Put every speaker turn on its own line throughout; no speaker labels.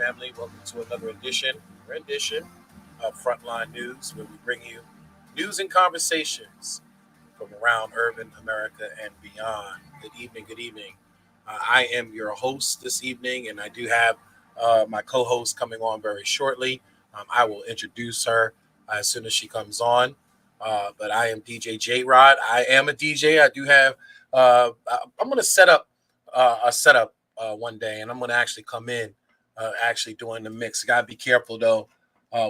family. Welcome to another rendition of Frontline News, where we bring you news and conversations from around urban America and beyond. Good evening, good evening. I am your host this evening, and I do have my co host coming on very shortly. I will introduce her as soon as she comes on. But I am DJ J Rod. I am a DJ. I do have, I'm going to set up a setup one day, and I'm going to actually come in actually doing the mix. Got to be careful, though,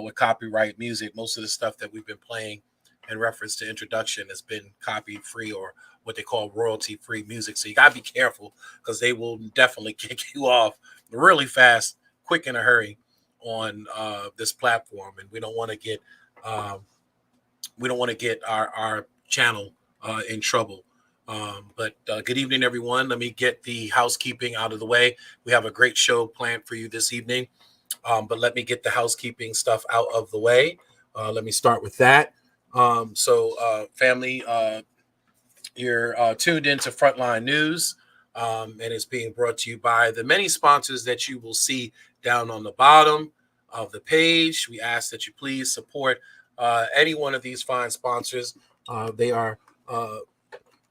with copyright music. Most of the stuff that we've been playing in reference to introduction has been copy free or what they call royalty free music. So you got to be careful because they will definitely kick you off really fast, quick in a hurry on this platform. And um, we don't want to get our channel in trouble. But good evening, everyone. Let me get the housekeeping out of the way. We have a great show planned for you this evening. But let me get the housekeeping stuff out of the way. Let me start with that. Family, you're tuned into Frontline News, and it's being brought to you by the many sponsors that you will see down on the bottom of the page. We ask that you please support any one of these fine sponsors. They are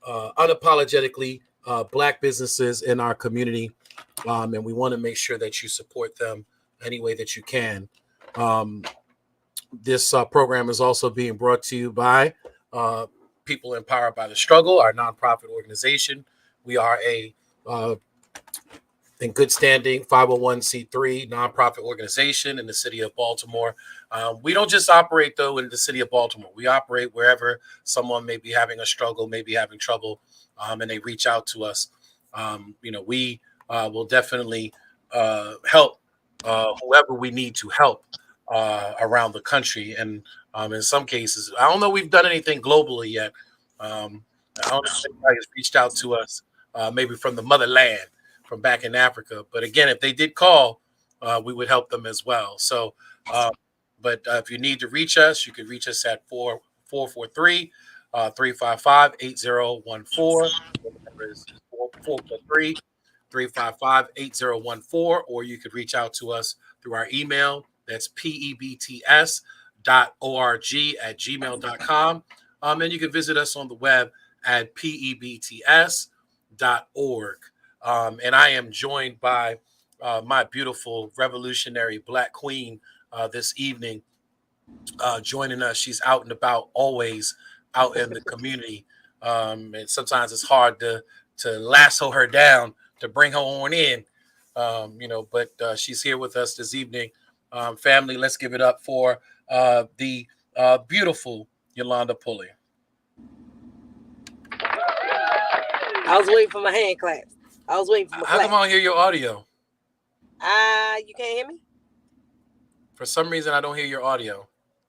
unapologetically Black businesses in our community, and we want to make sure that you support them any way that you can. This program is also being brought to you by People Empowered by the Struggle, our nonprofit organization. We are a in good standing 501c3 nonprofit organization in the city of Baltimore. We don't just operate, though, in the city of Baltimore. We operate wherever someone may be having a struggle, may be having trouble, and they reach out to us. We will definitely help whoever we need to help around the country. And in some cases, I don't know we've done anything globally yet. I don't know if anybody has reached out to us, maybe from the motherland, from back in Africa. But again, if they did call, we would help them as well. So, but if you need to reach us, you can reach us at 443 355 8014. The number is 443 355 8014, or you could reach out to us through our email. That's pebts.org@gmail.com. And you can visit us on the web at pebts.org. And I am joined by my beautiful revolutionary Black queen this evening, joining us. She's out and about, always out in the community. And sometimes it's hard to lasso her down, to bring her on in, but she's here with us this evening. Family, let's give it up for the beautiful Yolanda Pulley.
I was waiting for my hand claps. How
come I don't hear your audio?
You can't hear me?
For some reason, I don't hear your audio.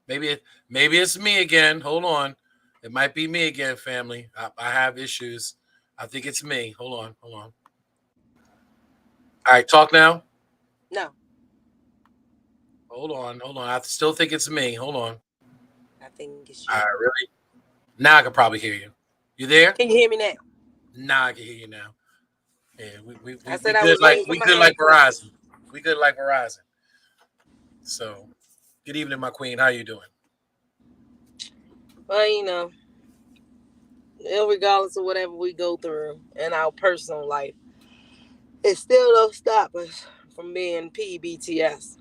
Maybe it's me again. Hold on. It might be me again, family. I have issues. I think it's me. Hold on. All right, talk now.
No.
Hold on. I still think it's me. Hold on.
I think it's you.
All right, really? Now I can probably hear you. You there?
Can you hear me now?
Nah, I can hear you now. Yeah, we good like Verizon. We good like Verizon. So, good evening, my queen. How you doing?
Well, regardless of whatever we go through in our personal life, it still don't stop us from being PBTS.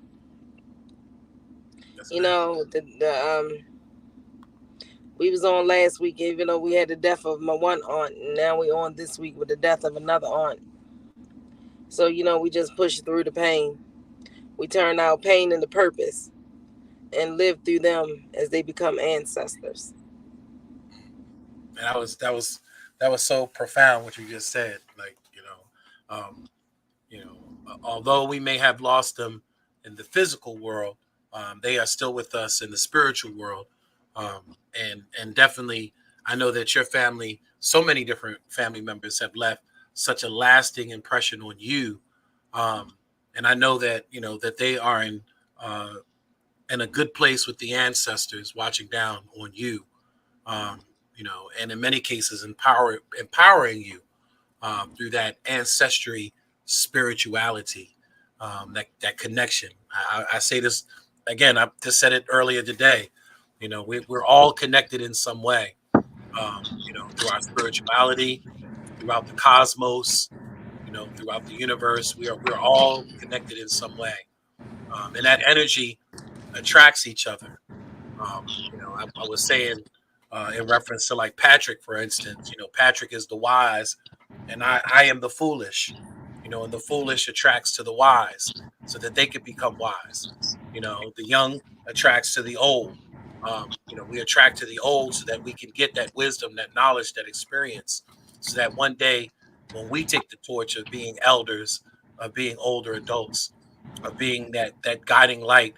We was on last week, even though we had the death of my one aunt, and now we on this week with the death of another aunt. So, we just push through the pain. We turn our pain into purpose and live through them as they become ancestors.
And that was so profound what you just said. Like, although we may have lost them in the physical world, they are still with us in the spiritual world. And definitely, I know that your family, so many different family members have left such a lasting impression on you. And I know that, that they are in a good place with the ancestors watching down on you, and in many cases, empowering you through that ancestry spirituality. that connection. I say this again. I just said it earlier today. We're all connected in some way. Through our spirituality, throughout the cosmos, throughout the universe. We're all connected in some way, and that energy attracts each other. I was saying in reference to like Patrick, for instance. Patrick is the wise, and I am the foolish. And the foolish attracts to the wise, so that they could become wise. The young attracts to the old. We attract to the old so that we can get that wisdom, that knowledge, that experience, so that one day when we take the torch of being elders, of being older adults, of being that guiding light,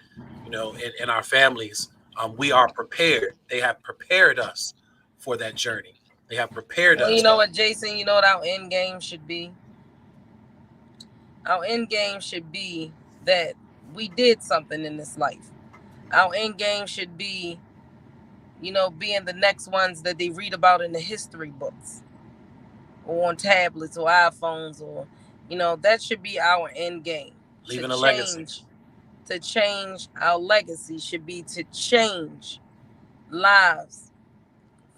in our families, we are prepared. They have prepared us for that journey. They have prepared
Well,
us.
you know what, Jason? You know what our end game should be? Our end game should be that we did something in this life. Our end game should be, being the next ones that they read about in the history books or on tablets or iPhones, or that should be our end game.
Leaving a legacy.
To change our legacy should be to change lives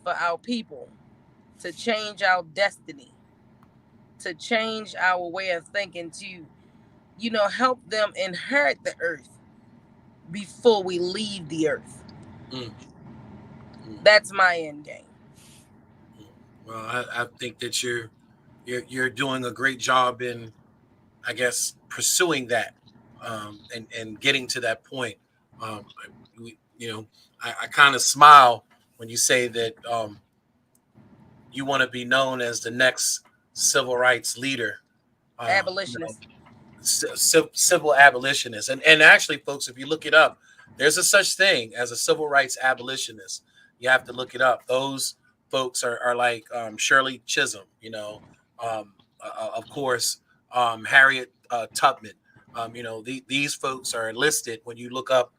for our people, to change our destiny, to change our way of thinking, to help them inherit the earth before we leave the earth. That's my end game.
Well, I think that you're doing a great job in, I guess, pursuing that, and getting to that point. We, I kind of smile when you say that you want to be known as the next civil rights leader,
Abolitionist.
Civil abolitionist. And actually, folks, if you look it up, there's a such thing as a civil rights abolitionist. You have to look it up. Those folks are like Shirley Chisholm, of course, Harriet Tubman. These folks are listed when you look up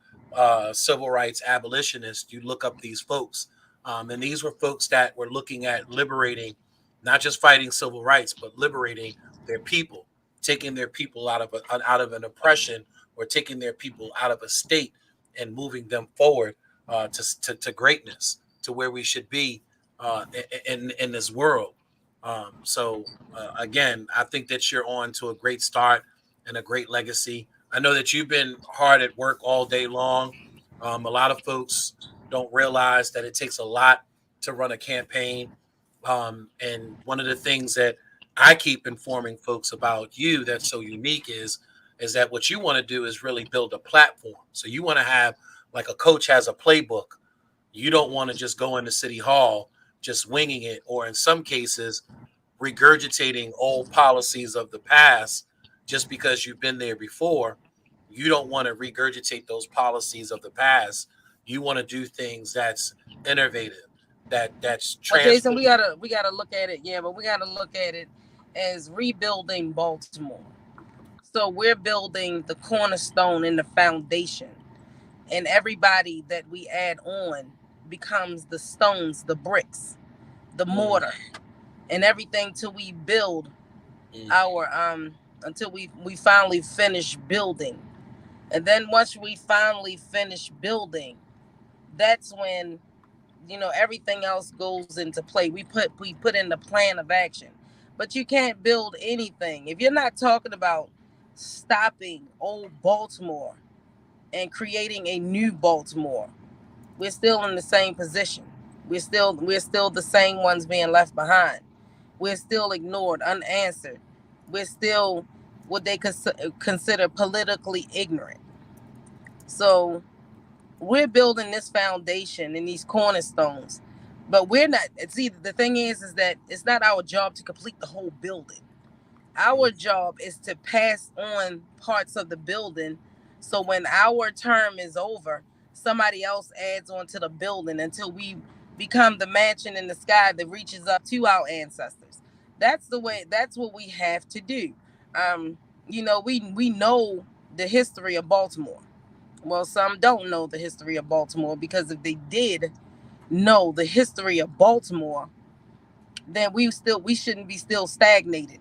civil rights abolitionists. You look up these folks, and these were folks that were looking at liberating, not just fighting civil rights, but liberating their people, taking their people out of an oppression, or taking their people out of a state and moving them forward to greatness, to where we should be in this world. Again, I think that you're on to a great start and a great legacy. I know that you've been hard at work all day long. A lot of folks don't realize that it takes a lot to run a campaign. And one of the things that I keep informing folks about you that's so unique is that what you want to do is really build a platform. So you want to have, like a coach has a playbook. You don't want to just go into City Hall just winging it, or in some cases regurgitating old policies of the past just because you've been there before. You don't want to regurgitate those policies of the past. You want to do things that's innovative, that's
Well, Jason,
transform.
we gotta look at it. Yeah, but we gotta look at it as rebuilding Baltimore. So we're building the cornerstone and the foundation, and everybody that we add on becomes the stones, the bricks, the mortar, and everything till we build our until we finally finish building. And then once we finally finish building, that's when everything else goes into play. We put in the plan of action. But you can't build anything if you're not talking about stopping old Baltimore and creating a new Baltimore. We're still in the same position. We're still the same ones being left behind. We're still ignored, unanswered. We're still what they consider politically ignorant. So we're building this foundation and these cornerstones, but we're not. See, the thing is that it's not our job to complete the whole building. Our job is to pass on parts of the building, so when our term is over, somebody else adds on to the building until we become the mansion in the sky that reaches up to our ancestors. That's the way. That's what we have to do. Um, we know the history of Baltimore. Well, some don't know the history of Baltimore, because if they did know the history of Baltimore, then we shouldn't be still stagnated,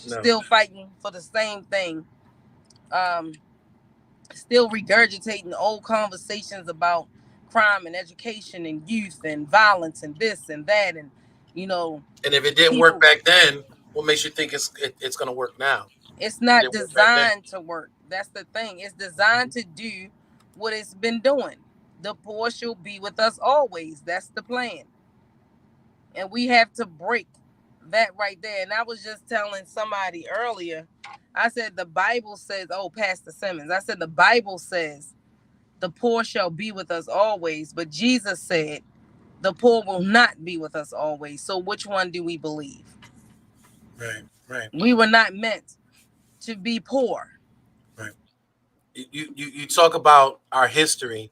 No.
still fighting for the same thing um, still regurgitating old conversations about crime and education and youth and violence and this and that, and you know,
And if it didn't work
people.
back then, what makes you think it's going to work now?
It's
If it
not
didn't work back then,
designed to work. That's the thing. It's designed to do what it's been doing. The poor shall be with us always. That's the plan. And we have to break that right there. And I was just telling somebody earlier, I said the Bible says, oh, Pastor Simmons, I said the Bible says the poor shall be with us always, but Jesus said the poor will not be with us always. So which one do we believe?
right, right,
We were not meant to be poor.
right. You talk about our history,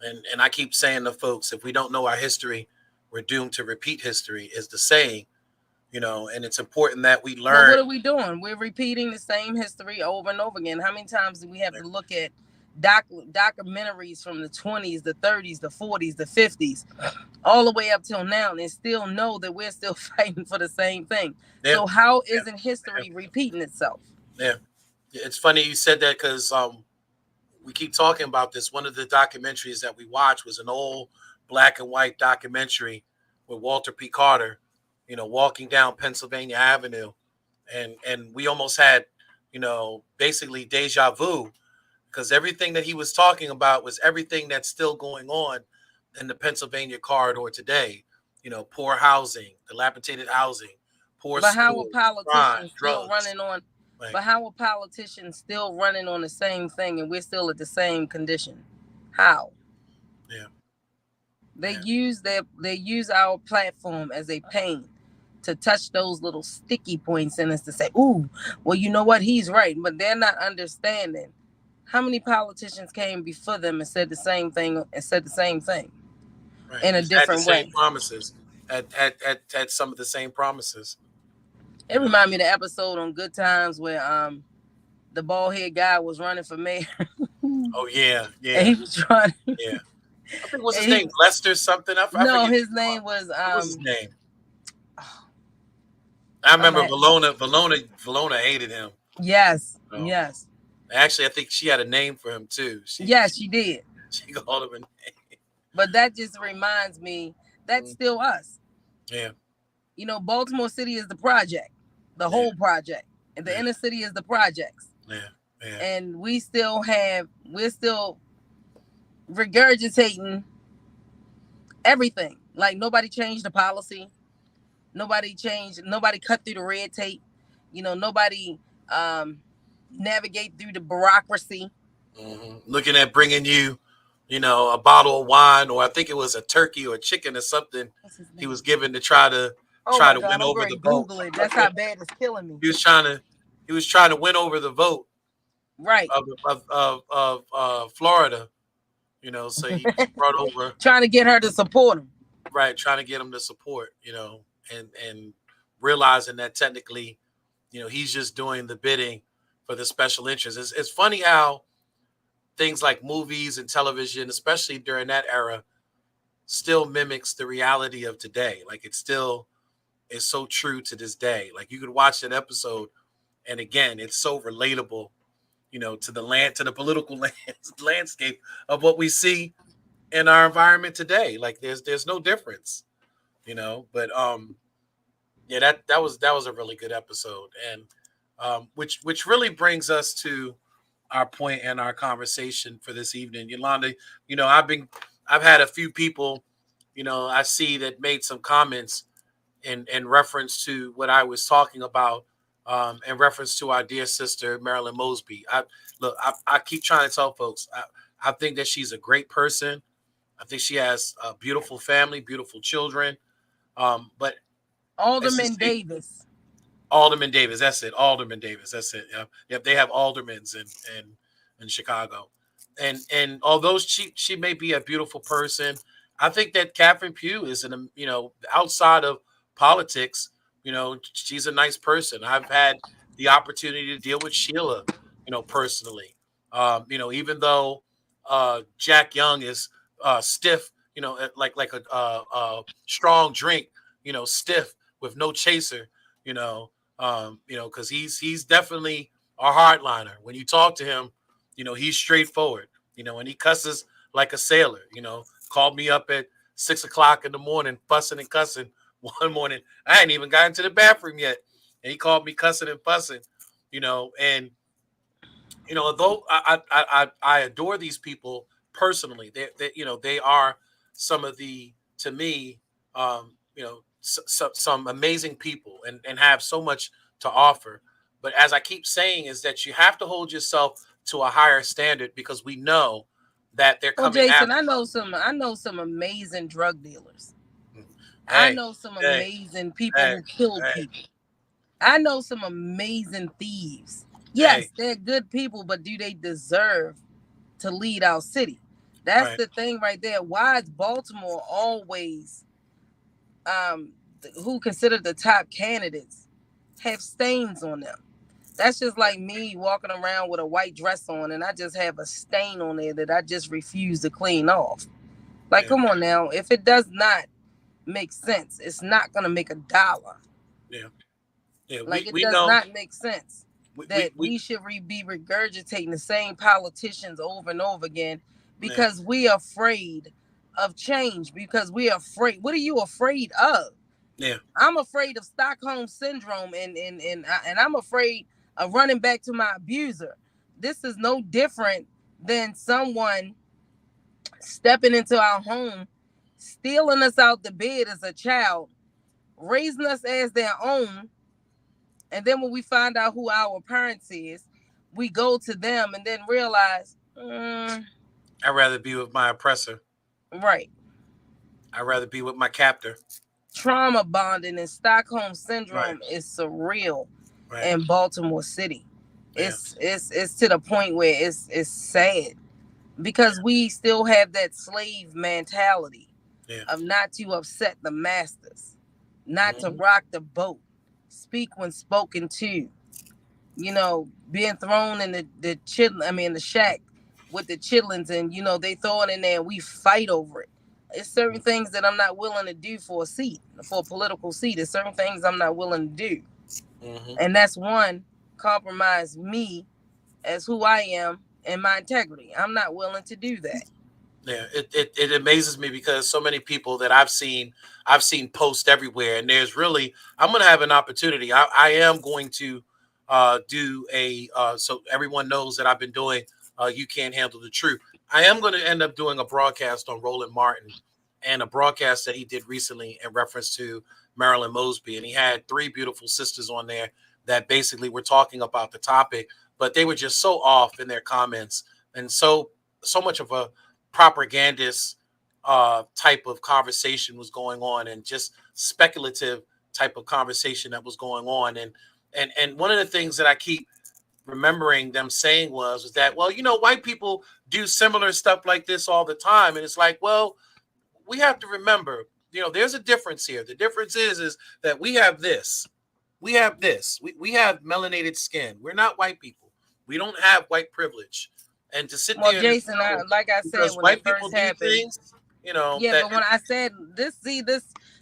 and I keep saying to folks, if we don't know our history, we're doomed to repeat history. Is the saying, and it's important that we
But
learn.
what are we doing? We're repeating the same history over and over again. How many times do we have to look at documentaries from the 20s, the 30s, the 40s, the 50s, all the way up till now, and still know that we're still fighting for the same thing?
Yeah,
So how
yeah,
isn't history repeating itself?
yeah. It's funny you said that because we keep talking about this. One of the documentaries that we watched was an old black and white documentary with Walter P. Carter, walking down Pennsylvania Avenue, and we almost had, basically deja vu because everything that he was talking about was everything that's still going on in the Pennsylvania corridor today. Poor housing, dilapidated housing, poor
But how are
schools, crime,
politicians still
drugs.
running on?
Like,
But how are politicians still running on the same thing, and we're still at the same condition? How?
yeah,
They
yeah,
use our platform as a pain to touch those little sticky points in us to say, "Ooh, well, you know what? He's right," but they're not understanding how many politicians came before them and said the same thing
right.
in a
Just had the
different
same
way.
promises, had some of the same promises.
It
You know.
reminded me of the episode on Good Times where the bald head guy was running for mayor and
Oh yeah, yeah,
he was trying
yeah. I think what's his
and he
name, Lester something. I
no,
forget.
his name was
What was his name?
oh,
I
I'm
remember
at,
Valona hated him.
yes,
So
yes,
actually, I think she had a name for him too. She
yes, she did.
she called him.
But that just reminds me that's
Mm,
still us.
yeah,
You know, Baltimore City is the project, the
yeah,
whole project, and the
yeah,
inner city is the projects.
yeah, yeah.
And we're still regurgitating everything. Like nobody changed the policy, nobody cut through the red tape. Nobody um, navigate through the bureaucracy.
Looking at bringing you, a bottle of wine, or I think it was a turkey or a chicken or something.
What's his
He was
name?
given to try to
Oh my
win
God, I'm
over
going to
the vote.
Google it. That's how bad it's killing me.
He was trying to win over the vote
Right.
of Florida. So he brought over,
Trying to get her to support him.
right, trying to get him to support, and realizing that technically, he's just doing the bidding for the special interest. It's funny how things like movies and television, especially during that era, still mimics the reality of today. Like it still is so true to this day. Like you could watch that episode, and again, it's so relatable, to the political landscape of what we see in our environment today. Like there's no difference, But yeah, that was a really good episode, and which really brings us to our point and our conversation for this evening. Yolanda, I've had a few people, I see that made some comments in reference to what I was talking about, in reference to our dear sister Marilyn Mosby. I keep trying to tell folks, I think that she's a great person. I think she has a beautiful family, beautiful children. But as the
Alderman
state
Davis.
Alderman Davis, that's it. Alderman Davis, that's it. Yep, yep. They have aldermans in Chicago, and although she may be a beautiful person, I think that Catherine Pugh is outside of politics. She's a nice person. I've had the opportunity to deal with Sheila, personally. Even though Jack Young is stiff, like a strong drink, stiff with no chaser, you know, because he's definitely our hardliner. When you talk to him, he's straightforward. And he cusses like a sailor. Called me up at 6 o'clock in the morning, fussing and cussing. One morning, I hadn't even gotten to the bathroom yet, and he called me cussing and fussing. And although I adore these people personally, they are some of the, to me, some amazing people, and have so much to offer. But as I keep saying, is that you have to hold yourself to a higher standard, because we know that they're
Well,
coming
Jason,
after.
I know some amazing drug dealers. I
Hey,
know some
hey,
amazing people
hey,
who killed
hey,
people. I know some amazing thieves.
hey,
Yes, they're good people, but do they deserve to lead our city? That's
right,
the thing right there. Why is Baltimore always who considered the top candidates have stains on them? That's just like me walking around with a white dress on and I just have a stain on there that I just refuse to clean off. Like,
yeah,
come on now. If it does not make sense, it's not going to make a dollar.
yeah, yeah.
Like,
We
it
we
does
know
not make sense
we
that
we
we should be regurgitating the same politicians over and over again
yeah,
because we are afraid of change, because we are afraid. What are you afraid of?
yeah,
I'm afraid of Stockholm syndrome, and I'm afraid of running back to my abuser. This is no different than someone stepping into our home, stealing us out the bed as a child, raising us as their own, and then when we find out who our parents is, we go to them and then realize,
I'd rather be with my oppressor.
right,
I'd rather be with my captor.
trauma bonding and Stockholm
Right,
syndrome is surreal
right,
in Baltimore City.
yeah,
It's to the point where it's sad because we still have that slave mentality
yeah,
of not to upset the masters, not to
hmm
rock the boat, speak when spoken to. Being thrown in the shack with the chitlins, and they throw it in there and we fight over it. It's certain things that I'm not willing to do for a seat, for a political seat. There's certain things I'm not willing to do.
hmm
And that's one, compromise me as who I am and my integrity. I'm not willing to do that.
yeah. It amazes me, because so many people that I've seen post everywhere, and there's really, I'm going to have an opportunity. I am going to do so everyone knows that I've been doing You Can't Handle the Truth. I am going to end up doing a broadcast on Roland Martin, and a broadcast that he did recently in reference to Marilyn Mosby, and he had three beautiful sisters on there that basically were talking about the topic, but they were just so off in their comments, and so much of a propagandist type of conversation was going on, and just speculative type of conversation that was going on. And one of the things that I keep remembering them saying was that, well, white people do similar stuff like this all the time. And it's like, well, we have to remember, there's a difference here. The difference is that we have this. We have melanated skin. We're not white people. We don't have white privilege. And to sit
Well,
there and
Jason, like I said,
because
when it
white people
first
do
happened,
things,
yeah,
that
but when I said this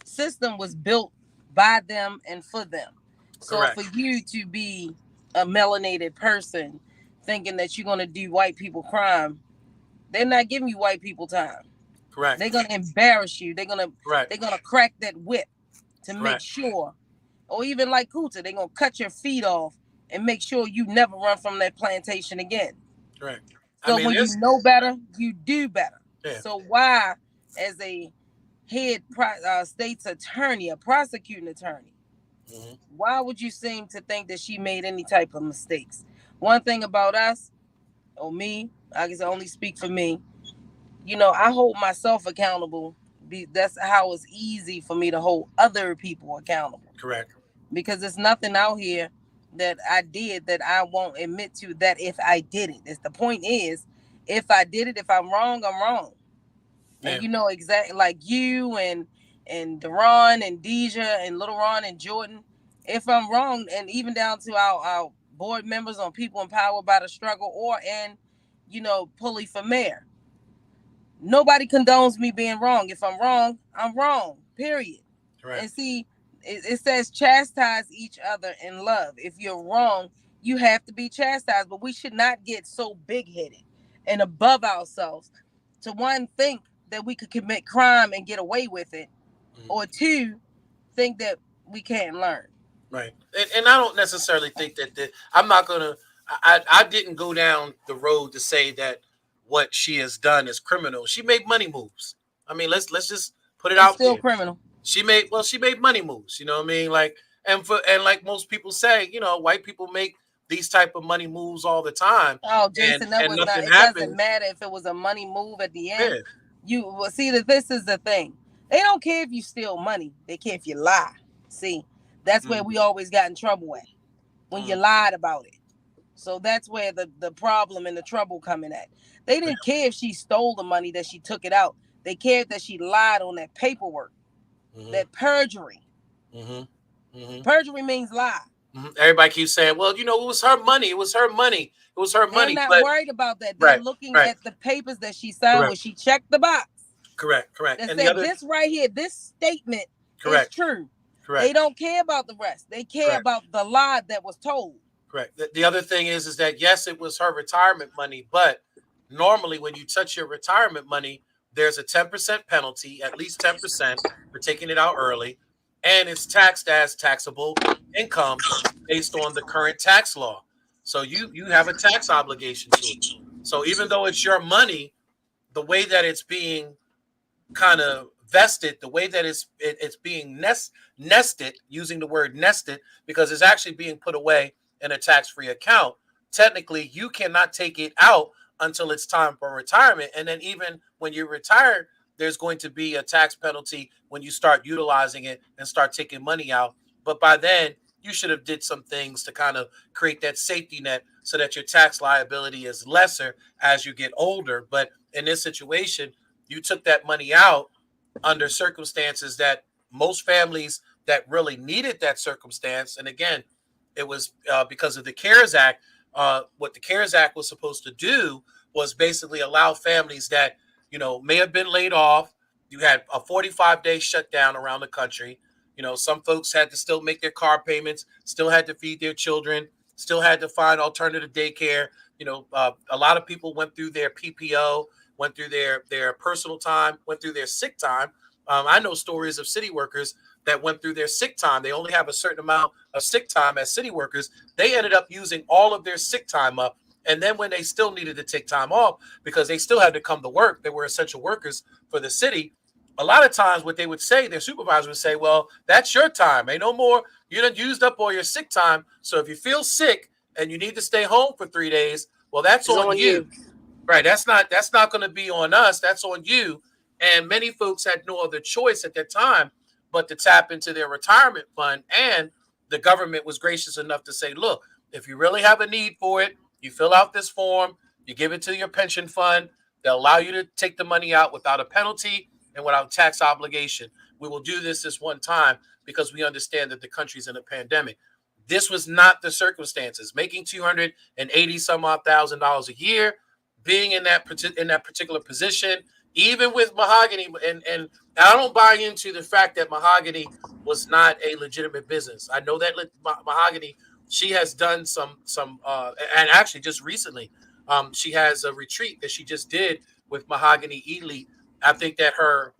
system was built by them and for them. So for
correct,
you to be a melanated person thinking that you're gonna do white people crime, they're not giving you white people time.
correct,
They're gonna embarrass you.
correct,
they're gonna crack that whip to make
correct,
sure, or even like Kuta, they're gonna cut your feet off and make sure you never run from that plantation again.
correct. I
So
mean,
when you
there's
know better, you do better.
yeah,
So why, as a state's attorney, a prosecuting attorney,
hmm
why would you seem to think that she made any type of mistakes? One thing about us, or me, I guess I only speak for me. I hold myself accountable. That's how it's easy for me to hold other people accountable,
correct,
because there's nothing out here that I did that I won't admit to that if I did it. It's the point is, if I did it, if I'm wrong, I'm wrong. And
yeah,
exactly like you and Deron and Deja and Little Ron and Jordan. If I'm wrong, and even down to our board members on People Empowered by the Struggle, or and Pulley for Mayor. Nobody condones me being wrong. If I'm wrong, I'm wrong. Period. And
correct,
see, it says chastise each other in love. If you're wrong, you have to be chastised. But we should not get so big headed and above ourselves to one think that we could commit crime and get away with it, or two think that we can't learn.
Right. And I don't necessarily think that I'm not gonna. I didn't go down the road to say that what she has done is criminal. She made money moves. I mean, let's just put it
It's
out
still
there.
criminal.
She made money moves. You know what I mean? Like, and like most people say, white people make these type of money moves all the time,
Oh,
and
Jason, that
and
was not.
nothing
It doesn't
happens.
matter if it was a money move at the end.
Yeah.
You well, see that this is the thing. They don't care if you steal money. They care if you lie. See, that's where we always got in trouble at, when you lied about it. So that's where the problem and the trouble coming at. They didn't care if she stole the money, that she took it out. They cared that she lied on that paperwork, that perjury. Perjury means lie.
Everybody keeps saying, "Well, it was her money. It was her money. It was her
They're
money."
not
But
worried about that. They're
right,
looking
right,
at the papers that she signed, where
correct,
she checked the box
correct.
that
And the
said
other,
this right here, this statement is
correct,
true.
correct,
They don't care about the rest. They care
correct,
about the lie that was told.
correct. The other thing is that yes, it was her retirement money, but normally when you touch your retirement money, there's a 10% penalty, at least 10% for taking it out early, and it's taxed as taxable income based on the current tax law. So you have a tax obligation to it. So even though it's your money, the way that it's being kind of vested, the way that it's being nested, using the word nested, because it's actually being put away in a tax-free account. Technically, you cannot take it out until it's time for retirement. And then even when you're retired, there's going to be a tax penalty when you start utilizing it and start taking money out. But by then, you should have did some things to kind of create that safety net so that your tax liability is lesser as you get older. But in this situation, you took that money out under circumstances that most families that really needed that circumstance. And again, it was because of the CARES Act. What the CARES Act was supposed to do was basically allow families that may have been laid off. You had a 45-day shutdown around the country. Some folks had to still make their car payments, still had to feed their children, still had to find alternative daycare. A lot of people went through their PPO, went through their personal time, went through their sick time. I know stories of city workers that went through their sick time. They only have a certain amount of sick time as city workers. They ended up using all of their sick time up. And then when they still needed to take time off because they still had to come to work, they were essential workers for the city. A lot of times what they would say, their supervisor would say, well, that's your time. Ain't no more. You done used up all your sick time. So if you feel sick and you need to stay home for 3 days, well, that's
It's
on
on
you.
you.
Right. That's not going to be on us. That's on you. And many folks had no other choice at that time but to tap into their retirement fund. And the government was gracious enough to say, look, if you really have a need for it, you fill out this form, you give it to your pension fund. They'll allow you to take the money out without a penalty and without tax obligation. We will do this one time because we understand that the country's in a pandemic. This was not the circumstances. Making 280 some odd $1,000 a year, being in that particular position, even with Mahogany, and I don't buy into the fact that Mahogany was not a legitimate business. I know that Mahogany, she has done some and actually just recently, she has a retreat that she just did with Mahogany Elite. I think that her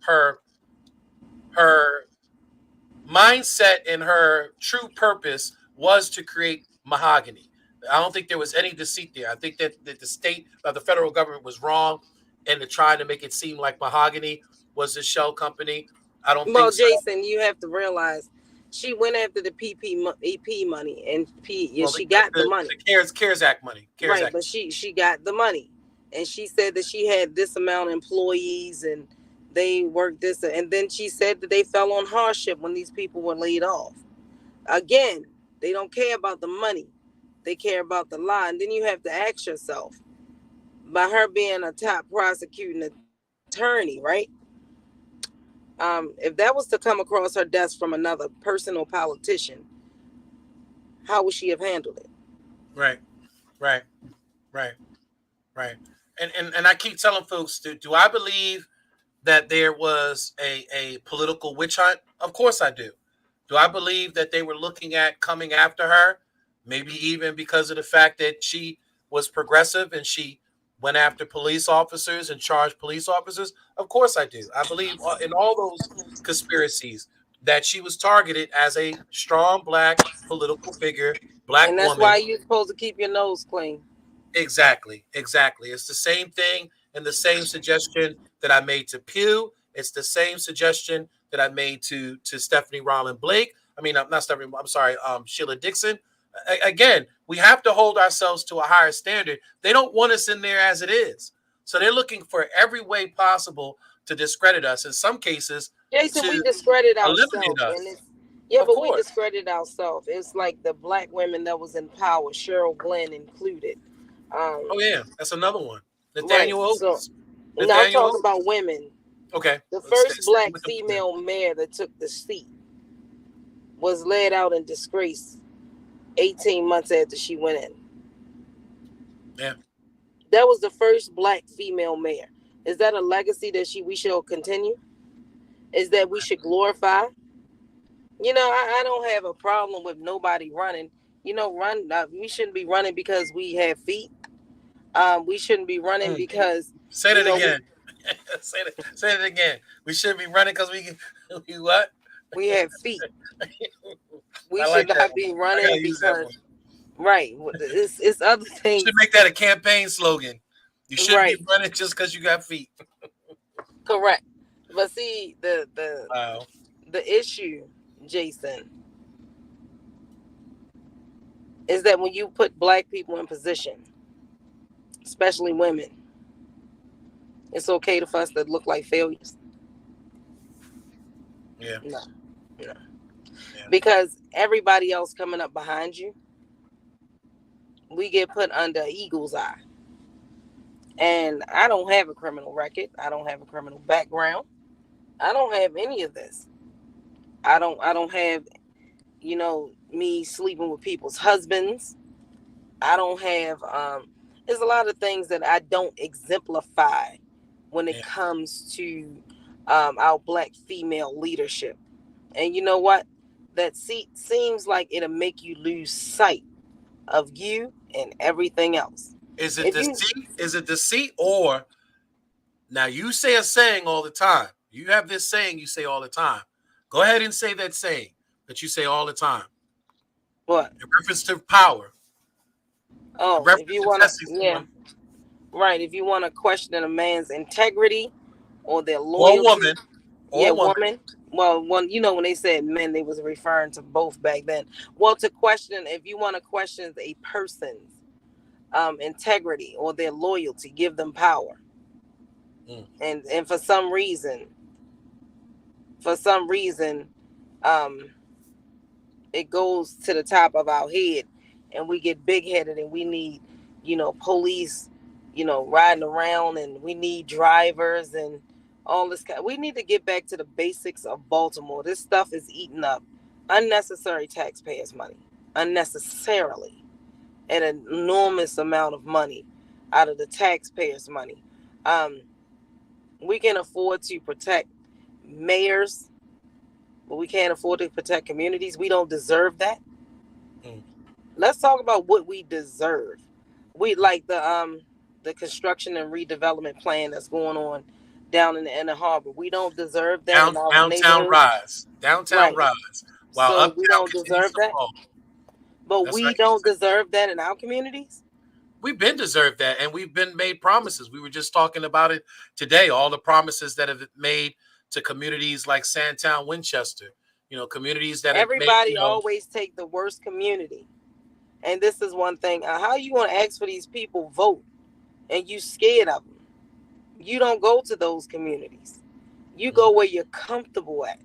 mindset and her true purpose was to create Mahogany. I don't think there was any deceit there. I think that the state, the federal government was wrong in trying to make it seem like Mahogany was a shell company. I don't think
Well,
so.
Jason, you have to realize she went after the EP money, and
Well,
she got the money.
the CARES Act money. CARES
Right,
Act.
but she got the money, and she said that she had this amount of employees and they worked this, and then she said that they fell on hardship when these people were laid off. Again, they don't care about the money, they care about the lie. And then you have to ask yourself, by her being a top prosecuting attorney, right? If that was to come across her desk from another person or politician, how would she have handled it?
Right, right, right, right. And I keep telling folks, do I believe that there was a political witch hunt? Of course I do. Do I believe that they were looking at coming after her? Maybe even because of the fact that she was progressive and she went after police officers and charged police officers. Of course, I do. I believe in all those conspiracies that she was targeted as a strong black political figure, black
And that's why
woman.
you're supposed to keep your nose clean.
Exactly, exactly. It's the same thing and the same suggestion that I made to Pew. It's the same suggestion that I made to Stephanie Rowland Blake. I mean, not Stephanie. I'm sorry, Sheila Dixon. Again, we have to hold ourselves to a higher standard. They don't want us in there as it is, so they're looking for every way possible to discredit us. In some cases,
Jason, we
to
discredit
eliminate
ourselves, and
us.
it's yeah,
Of
but we
course.
discredit ourselves. It's like the black women that was in power, Cheryl Glenn included.
Oh yeah, that's another one.
Right.
Nathaniel
So
Oates.
now I'm
Nathaniel
talking
Oates.
about women.
Okay,
The
let's
first
stay
black
with the women.
female mayor that took the seat was led out in disgrace 18 months after she went in.
Yeah.
That was the first black female mayor. Is that a legacy that we shall continue? Is that we should glorify? I don't have a problem with nobody running. Run. We shouldn't be running because we have feet. We shouldn't be running
Mm.
because
Say
you
that
know we
again. Say that again. We should be running because we what?
we have feet. We
I
should
like that
not
one.
be
I gotta
running
use that
because
one.
right. It's other
You should
things.
make that a campaign slogan. You shouldn't be
Right.
running just because you got feet.
Correct. But see
Wow.
the issue, Jason, is that when you put black people in position, especially women, it's okay for us to look like failures.
Yeah.
No, no.
Yeah.
Because everybody else coming up behind you, we get put under eagle's eye. And I don't have a criminal record. I don't have a criminal background. I don't have any of this. I don't have, me sleeping with people's husbands. I don't have there's a lot of things that I don't exemplify when it
Yeah.
comes to our black female leadership. And you know what? That seems like it'll make you lose sight of you and everything else.
Is it
If you
deceit? Is it deceit or now you say a saying all the time? You have this saying you say all the time. Go ahead and say that saying that you say all the time
what?
in reference to power, in
Oh, if
reference
you
to
wanna,
testing
yeah,
someone
right. If you wanna question a man's integrity or their
or a
loyalty,
woman or
yeah,
a woman.
woman. Well, when they said men, they was referring to both back then. Well, to question, if you want to question a person's integrity or their loyalty, give them power.
Mm.
And for some reason, um, it goes to the top of our head, and we get big headed, and we need, police, riding around, and we need drivers and all this kind. We need to get back to the basics of Baltimore. This stuff is eating up unnecessary taxpayers' money, unnecessarily, an enormous amount of money out of the taxpayers' money. Um, we can afford to protect mayors, but we can't afford to protect communities. We don't deserve that.
Mm.
Let's talk about what we deserve. We like the construction and redevelopment plan that's going on down in the inner harbor. We don't deserve that in our
Downtown
neighborhoods.
rise, downtown
Right.
rise, while
So we
uptown
don't
continues
deserve
to
that.
fall.
But
That's what I
we
keep
don't
saying.
deserve that in our communities.
We've been deserved that, and we've been made promises. We were just talking about it today. All the promises that have been made to communities like Sandtown, Winchester. Communities that have made.
Everybody always take the worst community. And this is one thing. How you want to ask for these people vote and you scared of them? You don't go to those communities. You go where you're comfortable at.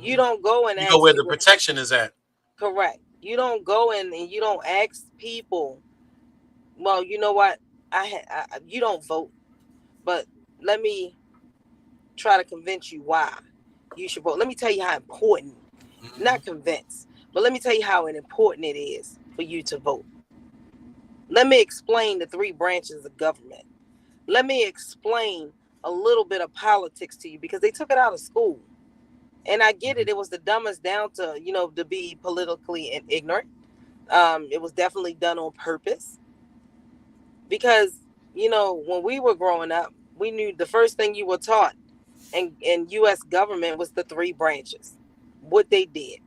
You
Mm-hmm.
don't go and
You go
ask
where the
people.
protection is at.
Correct. You don't go in and you don't ask people. Well, you know what? You don't vote, but let me try to convince you why you should vote. Let me tell you how important.
Mm-hmm.
Not convince, but let me tell you how important it is for you to vote. Let me explain the three branches of government. Let me explain a little bit of politics to you because they took it out of school. And I get it. It was the dumbest down to be politically ignorant. It was definitely done on purpose because, when we were growing up, we knew the first thing you were taught in U.S. government was the three branches, what they did,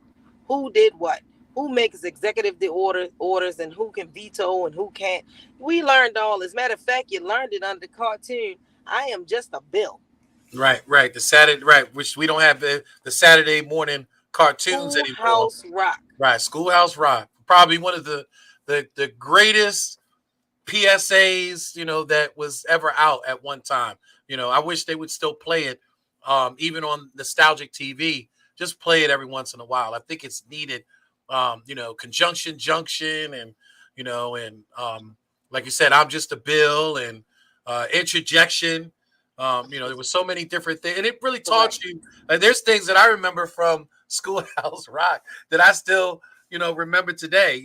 who did what, who makes executive orders, and who can veto and who can't. We learned all. As a matter of fact, you learned it under the cartoon. I am just a bill.
Right. The Saturday, right, which we don't have the Saturday morning cartoons anymore.
Schoolhouse Rock.
Right, Schoolhouse Rock, probably one of the greatest PSAs, that was ever out at one time. I wish they would still play it, even on nostalgic TV. Just play it every once in a while. I think it's needed. Conjunction Junction, and like you said, I'm just a bill, and interjection. There was so many different things, and it really taught
Correct.
you. There's things that I remember from Schoolhouse Rock that I still, remember today.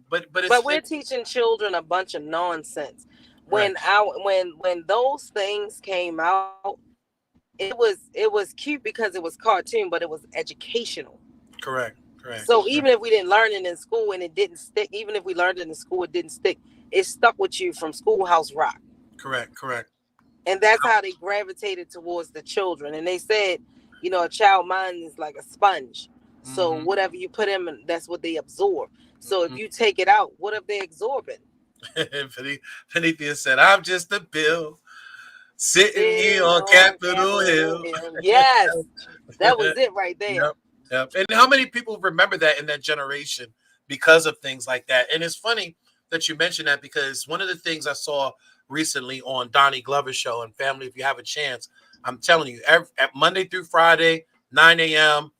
But
But we're teaching children a bunch of nonsense.
right,
When those things came out, it was cute because it was cartoon, but it was educational.
correct,
So even if we didn't learn it in school and it didn't stick, even if we learned it in school, it didn't stick. It stuck with you from Schoolhouse Rock.
correct.
And that's how they gravitated towards the children. And they said, a child mind is like a sponge. So
Mm-hmm.
whatever you put in, that's what they absorb. So if
Mm-hmm.
you take it out, what are they absorbing?
Venethia said, "I'm just a bill sitting here
Sitting
on
on
Capitol
Capitol
Hill."
Hill. Yes, that was it right there.
Yep. And how many people remember that in that generation because of things like that? And it's funny that you mentioned that, because one of the things I saw recently on Donnie Glover's show and Family, if you have a chance, I'm telling you, at Monday through Friday, 9 a.m.,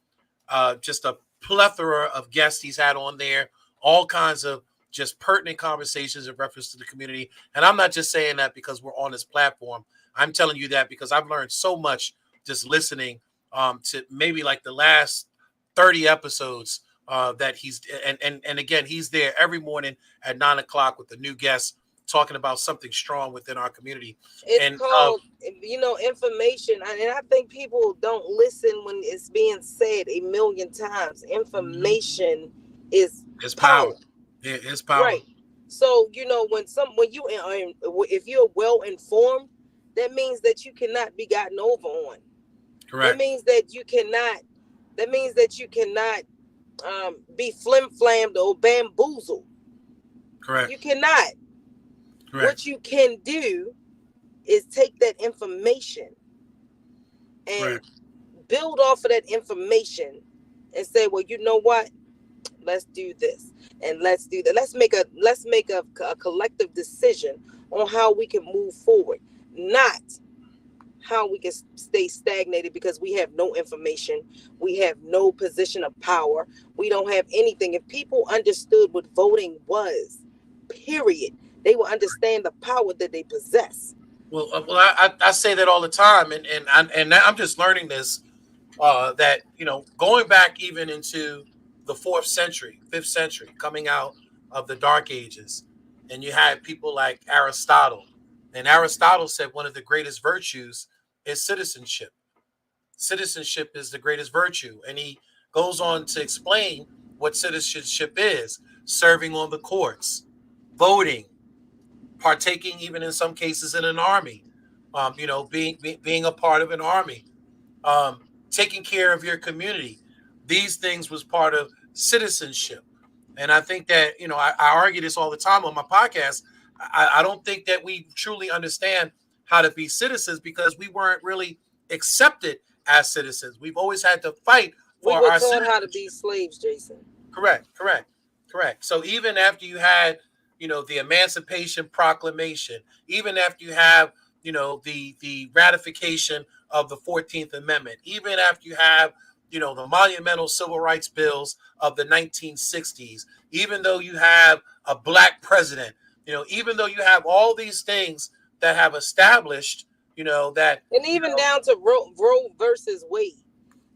just a plethora of guests he's had on there, all kinds of just pertinent conversations in reference to the community. And I'm not just saying that because we're on this platform. I'm telling you that because I've learned so much just listening to maybe like the last 30 episodes that he's and again, he's there every morning at 9 o'clock with a new guest talking about something strong within our community.
It's
And
called, information. And I think people don't listen when it's being said a million times.
mhm,
Information is
it's
power.
power. It's power.
Right. So, when you if you're well informed, that means that you cannot be gotten over on. That
Correct.
means that you cannot. That means that you cannot be flim flammed or bamboozled.
Correct.
You cannot.
Correct.
What you can do is take that information and
Correct.
build off of that information and say, well, you know what? Let's do this and let's do that. Let's make a collective decision on how we can move forward, not how we can stay stagnated because we have no information, we have no position of power, we don't have anything. If people understood what voting was, period, they will understand the power that they possess.
Well, I say that all the time, and I'm just learning this, that going back even into the fourth century, fifth century, coming out of the Dark Ages, and you had people like Aristotle, and Aristotle said one of the greatest virtues is citizenship. Citizenship is the greatest virtue, and he goes on to explain what citizenship is: serving on the courts, voting, partaking even in some cases in an army, being a part of an army, um, taking care of your community. These things was part of citizenship. And I think that, I argue this all the time on my podcast. I don't think that we truly understand how to be citizens because we weren't really accepted as citizens. We've always had to fight
We
for
were
our
taught how to be
citizenship.
slaves, Jason.
Correct. So even after you had, the Emancipation Proclamation, even after you have, the ratification of the 14th Amendment, even after you have, the monumental civil rights bills of the 1960s, even though you have a black president, even though you have all these things that have established, that,
And even down to Roe versus Wade.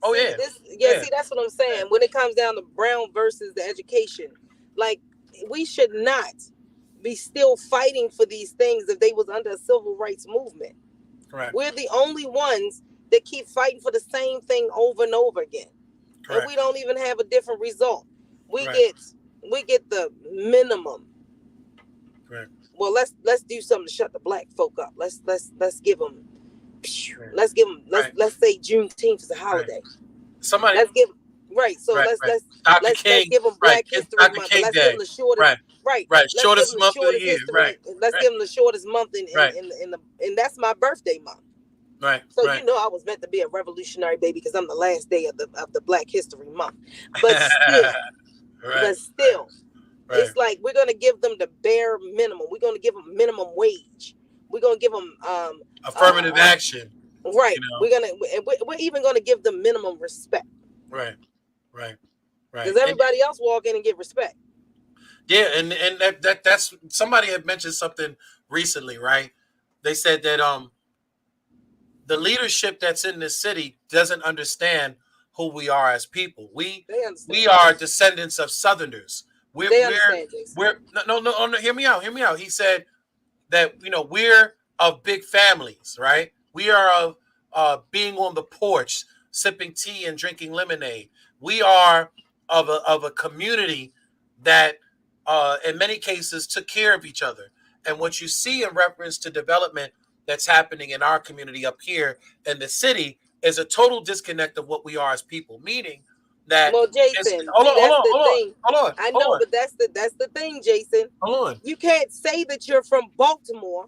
oh
See
yeah,
this? Yeah,
yeah,
see that's what I'm saying. When it comes down to Brown versus the education, like we should not be still fighting for these things if they was under a civil rights movement.
correct,
We're the only ones that keep fighting for the same thing over and over again, and we
correct,
don't even have a different result. We
correct.
get we get the minimum.
Right.
Well, let's do something to shut the black folk up. Let's give them.
Right.
Let's give them.
Right.
Let's say Juneteenth is a
Right.
holiday.
Somebody.
Let's give right. So
Right.
let's
Right.
let's
Dr.
let's
King.
give them
Right.
Black History
Dr.
Month, but
King
let's give them
Day.
the shortest.
Right.
Right.
Right.
Let's give
Shortest
them the
month of the
shortest
year.
history.
Right.
Let's
Right.
give them the shortest month
Right.
and that's my birthday month.
Right.
So
Right.
you know I was meant to be a revolutionary baby because I'm the last day of the Black History Month. But still,
Right.
but still,
Right.
it's like we're gonna give them the bare minimum. We're gonna give them minimum wage. We're gonna give them
Affirmative action.
right.
You know.
We're even gonna give them minimum respect.
Right. Right. Right.
Because everybody else walk in and get respect.
Yeah, and that's somebody had mentioned something recently, right? They said that the leadership that's in this city doesn't understand who we are as people.
They understand.
We are descendants of Southerners.
They understand, Jason.
We're no. Hear me out. Hear me out. He said that we're of big families, right? We are of being on the porch, sipping tea and drinking lemonade. We are of a community that, in many cases, took care of each other. And what you see in reference to development that's happening in our community up here in the city is a total disconnect of what we are as people. Meaning that,
well, Jason, see that's the thing. I know, but that's the thing, Jason.
Hold on.
You can't say that you're from Baltimore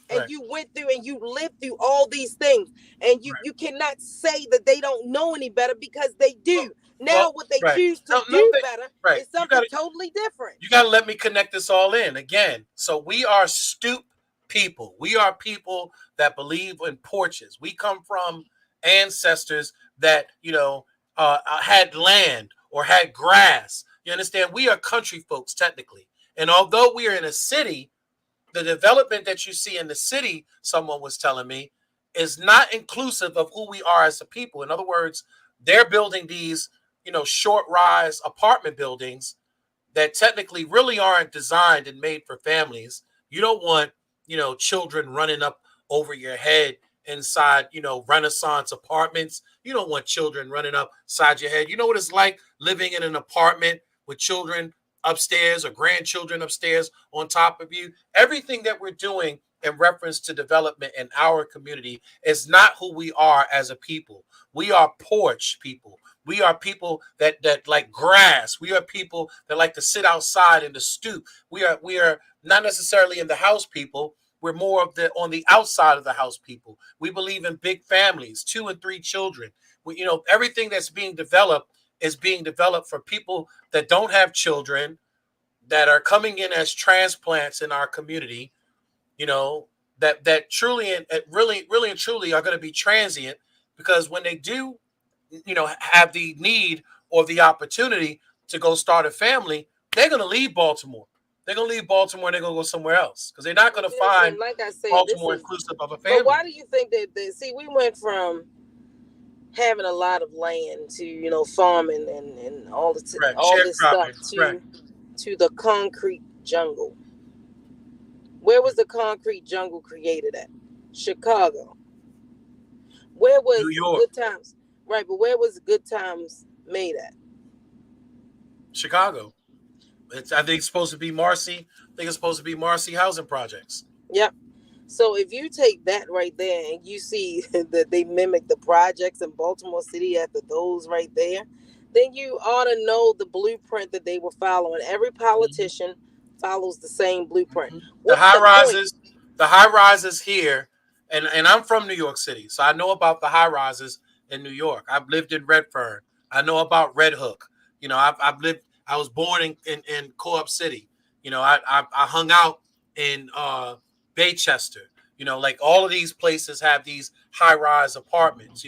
and
Right.
you went through and you lived through all these things, and you cannot say that they don't know any better because they do. Now, what they choose to do better is something totally different.
You got to let me connect this all in again. So we are stoop people. We are people that believe in porches. We come from ancestors that had land or had grass. You understand? We are country folks technically, and although we are in a city, the development that you see in the city, someone was telling me, is not inclusive of who we are as a people. In other words, they're building these, short rise apartment buildings that technically really aren't designed and made for families. You don't want, children running up over your head inside, Renaissance apartments. You don't want children running up inside your head. You know what it's like living in an apartment with children upstairs or grandchildren upstairs on top of you. Everything that we're doing in reference to development in our community is not who we are as a people. We are porch people. We are people that like grass. We are people that like to sit outside in the stoop. We are not necessarily in the house people. We're more of the on the outside of the house people. We believe in big families, 2 and 3 children. Everything that's being developed is being developed for people that don't have children, that are coming in as transplants in our community, that truly and really and truly are going to be transient, because when they do, have the need or the opportunity to go start a family, they're going to leave Baltimore. They're going to leave Baltimore and they're going to go somewhere else because they're not going to find,
like I said,
Baltimore inclusive of a family.
But why do you think that see, we went from having a lot of land to farming and all this stuff to the concrete jungle? Where was the concrete jungle created at? Chicago. Where was
New York?
Good Times? Right, but where was Good Times made at?
Chicago. I think it's supposed to be Marcy. I think it's supposed to be Marcy housing projects.
Yep. So if you take that right there and you see that they mimic the projects in Baltimore City after those right there, then you ought to know the blueprint that they were following. Every politician follows the same blueprint.
The high rises here, and I'm from New York City, so I know about the high rises in New York. I've lived in Redfern. I know about Red Hook. I've lived. I was born in Co-op City. I hung out in Baychester. Like all of these places have these high-rise apartments.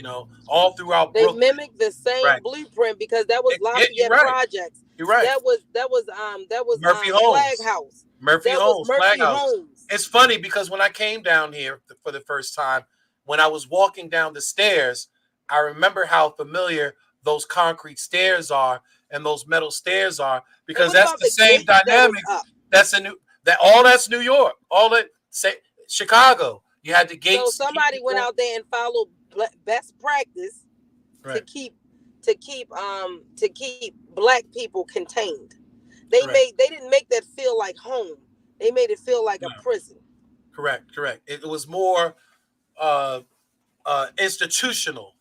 All throughout Brooklyn.
They mimic the same blueprint because that was Lafayette Projects.
You're right.
That was
Murphy Homes.
Flag House.
Murphy Homes.
Murphy Homes.
It's funny because when I came down here for the first time, when I was walking down the stairs, I remember how familiar those concrete stairs are and those metal stairs are, because that's the same dynamic. That's that's New York. All that Chicago. You had the gates.
So somebody went out there and followed best practice to keep black people contained.
Correct.
They didn't make that feel like home. They made it feel like a
No.
prison.
Correct. Correct. It was more uh, institutional.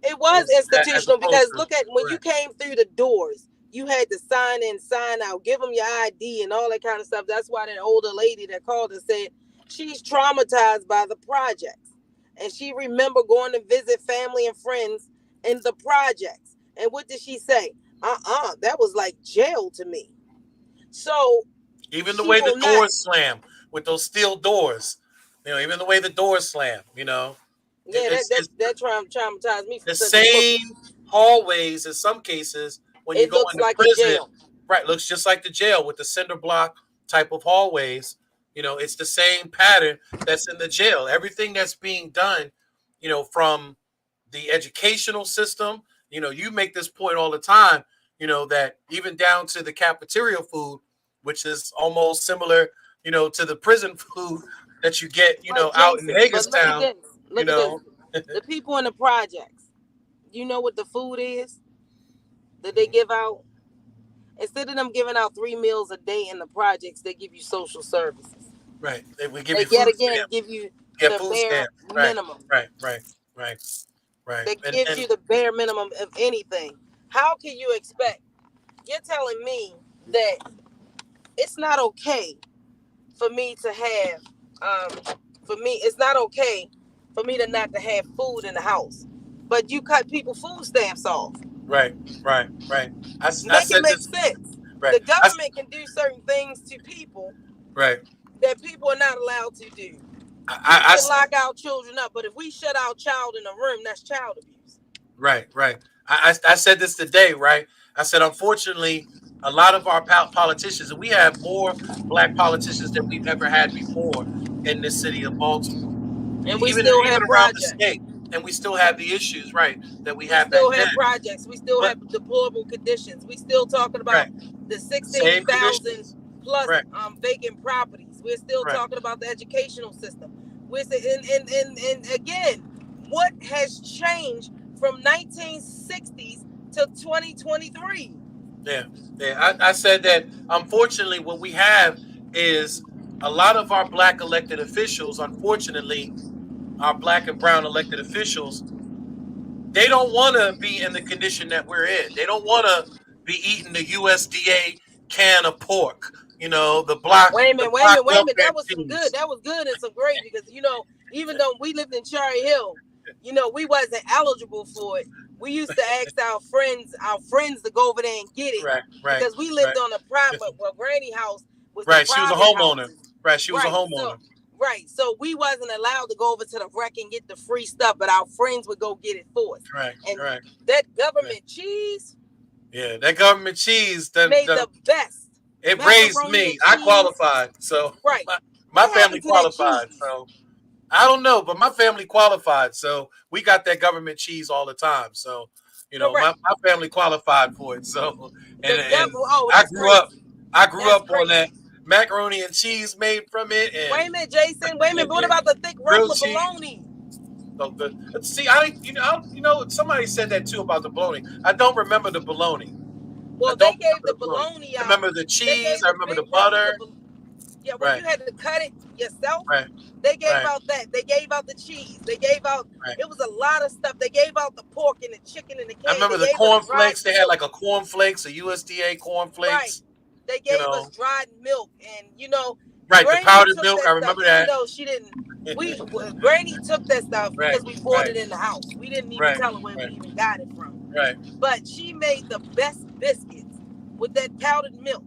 It
It
was
was as
institutional
opposed
because
to
look at when you
correct.
came through the doors, you had to sign in, sign out, give them your ID and all that kind of stuff. That's why that older lady that called and said she's traumatized by the projects. And she remember going to visit family and friends in the projects. And what did she say? That was like jail to me. So
Even the
she
way the
will not.
doors slam with those steel doors, even the way the doors slam,
Yeah,
it's
traumatized me
the
because it looks
same hallways in some cases when you
it
go
looks
into
like a
prison.
jail.
Right, looks just like the jail with the cinder block type of hallways. It's the same pattern that's in the jail. Everything that's being done, from the educational system. You make this point all the time. That even down to the cafeteria food, which is almost similar, to the prison food that you get,
But
out in
Jason, but look at
Hagerstown.
this.
You
Look at this.
know,
The people in the projects. You know what the food is that they give out? Instead of them giving out 3 meals a day in the projects, they give you social services.
right? They would give
They
you
yet
food
again
stamps.
give you
Get
the
food
bare
stamps. Right,
minimum.
right, right, right, right.
They
And
gives
and
you the bare minimum of anything. How can you expect? You're telling me that it's not okay for me to have for me it's not okay for me to not to have food in the house, but you cut people food stamps off.
right, right, right. I
Make it
said
make
this.
sense.
Right.
The government can do certain things to people
Right.
that people are not allowed to do.
I,
We
I, I
can lock our children up, but if we shut our child in a room, that's child abuse.
right, right. I said this today, right? I said, unfortunately, a lot of our politicians, and we have more black politicians than we've ever had before in this city of Baltimore,
And we
even
still
even
have
around the
projects.
state, and we still have the issues, right, that we
We
had back
still
then.
have projects. We still
But
have deplorable conditions. We still talking
right,
about the
same
16,000
conditions.
plus
Correct.
vacant properties. We're still
Right.
talking about the educational system. We're and again, what has changed from 1960s to 2023?
Yeah, yeah. I said that unfortunately, what we have is a lot of our black elected officials. Unfortunately, our black and brown elected officials, they don't want to be in the condition that we're in. They don't want to be eating the USDA can of pork. The
Wait a
block
minute, wait a minute.
welfare
That was some good.
cheese.
That was good and some great because even though we lived in Cherry Hill, we wasn't eligible for it. We used to ask our friends to go over there and get it
Right, right,
because we lived
right,
on a private. Well, Granny house was the
right. She was a
private
homeowner.
houses,
Right, she was a
right? So,
homeowner.
right. So we wasn't allowed to go over to the wreck and get the free stuff, but our friends would go get it for us.
Right,
And
right.
that
Right.
government cheese
Yeah, that government cheese
made the best
it raised
macaroni
me.
and
I
cheese.
qualified, so
Right.
my
What
family
happened to that
qualified.
cheese?
So I don't know, but my family qualified, so we got that government cheese all the time. So
Correct.
my family qualified for it. So
The
and
government. Oh,
I
that's
grew up,
crazy.
I grew
That's
up on that
crazy.
macaroni and cheese made from it,
Wait a minute, Jason. Wait a minute.
and,
But what
and
about the thick
grilled
regular
cheese.
bologna?
So the see, somebody said that too about the bologna. I don't remember the bologna. I
Well,
don't
they gave
remember
the
the bologna.
bologna
I
out.
remember the
They
cheese.
gave
I
the
remember the
big regular.
butter.
Yeah, when
Right,
you had to cut it yourself,
right,
they gave
right,
out that. They gave out the cheese. They gave out.
right.
It was a lot of stuff. They gave out the pork and the chicken and the
I
can. They
remember the
gave us dried
cornflakes. They had
milk.
like a cornflakes, a USDA
Right.
cornflakes.
They
You
gave us
know,
dried milk, and
right? The
Granny
powdered
took
milk.
that
I
stuff,
remember
even
that.
though she didn't. Granny took that stuff
Right,
because we bought
right,
it in the house. We didn't even
right,
tell her where we
right,
even got it from.
right.
But she made the best biscuits with that powdered milk,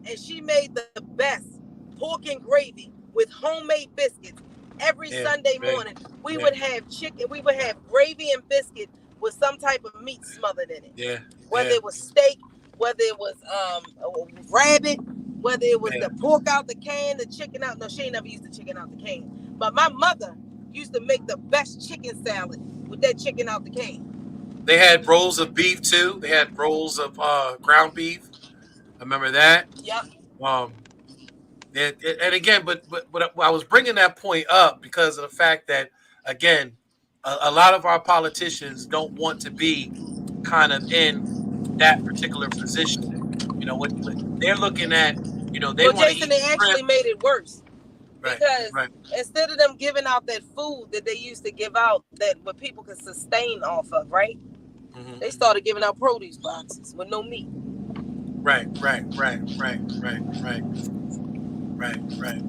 and she made the best pork and gravy with homemade biscuits. Every
Yeah,
Sunday
yeah,
morning, we
yeah,
would have chicken. We would have gravy and biscuit with some type of meat smothered in it,
yeah,
whether
yeah,
it was steak, whether it was rabbit, whether it was
yeah.
the pork out the can, the chicken out. No, she ain't never used the chicken out the can. But my mother used to make the best chicken salad with that chicken out the can.
They had rolls of beef too. They had rolls of ground beef. I remember that.
Yep.
Um, and again, but I was bringing that point up because of the fact that again, a lot of our politicians don't want to be kind of in that particular position. what they're looking at. They
Well,
want to
Jason,
eat
they
shrimp.
actually made it worse
Right,
because
right.
instead of them giving out that food that they used to give out that what people could sustain off of, right?
Mm-hmm.
They started giving out produce boxes with no meat.
Right, right, right, right, right, right, right, right.